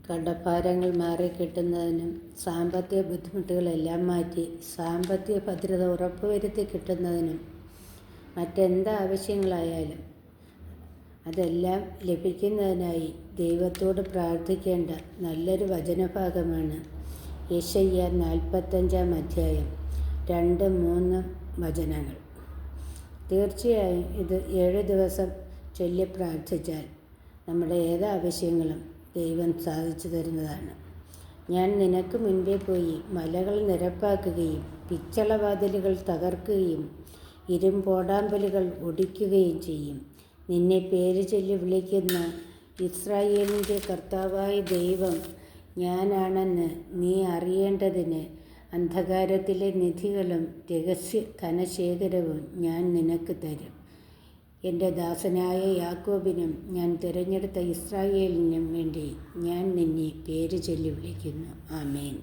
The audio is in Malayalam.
കടഭാരങ്ങൾ മാറിക്കിട്ടുന്നതിനും സാമ്പത്തിക ബുദ്ധിമുട്ടുകളെല്ലാം മാറ്റി സാമ്പത്തിക ഭദ്രത ഉറപ്പുവരുത്തി കിട്ടുന്നതിനും മറ്റെന്താവശ്യങ്ങളായാലും അതെല്ലാം ലഭിക്കുന്നതിനായി ദൈവത്തോട് പ്രാർത്ഥിക്കേണ്ട നല്ലൊരു വചനഭാഗമാണ് യെശയ്യാ 45-ാം അധ്യായം 2-3 വചനങ്ങൾ. തീർച്ചയായും ഇത് 7 ദിവസം ചൊല്ലി പ്രാർത്ഥിച്ചാൽ നമ്മുടെ ഏതാവശ്യങ്ങളും ദൈവം സാധിച്ചു തരുന്നതാണ്. ഞാൻ നിനക്ക് മുൻപേ പോയി മലകൾ നിരപ്പാക്കുകയും പിച്ചളവാതിലുകൾ തകർക്കുകയും ഇരുമ്പോടാമ്പലുകൾ ഒടിക്കുകയും ചെയ്യും. നിന്നെ പേര് ചൊല്ലി വിളിക്കുന്ന ഇസ്രായേലിൻ്റെ കർത്താവായ ദൈവം ഞാനാണെന്ന് നീ അറിയേണ്ടതിന് അന്ധകാരത്തിലെ നിധികളും രഹസ്യ ധനശേഖരവും ഞാൻ നിനക്ക് തരും. എൻ്റെ ദാസനായ യാക്കോബിനും ഞാൻ തിരഞ്ഞെടുത്ത ഇസ്രായേലിനും വേണ്ടി ഞാൻ നിന്നെ പേര് ചൊല്ലി വിളിക്കുന്നു. ആമേൻ.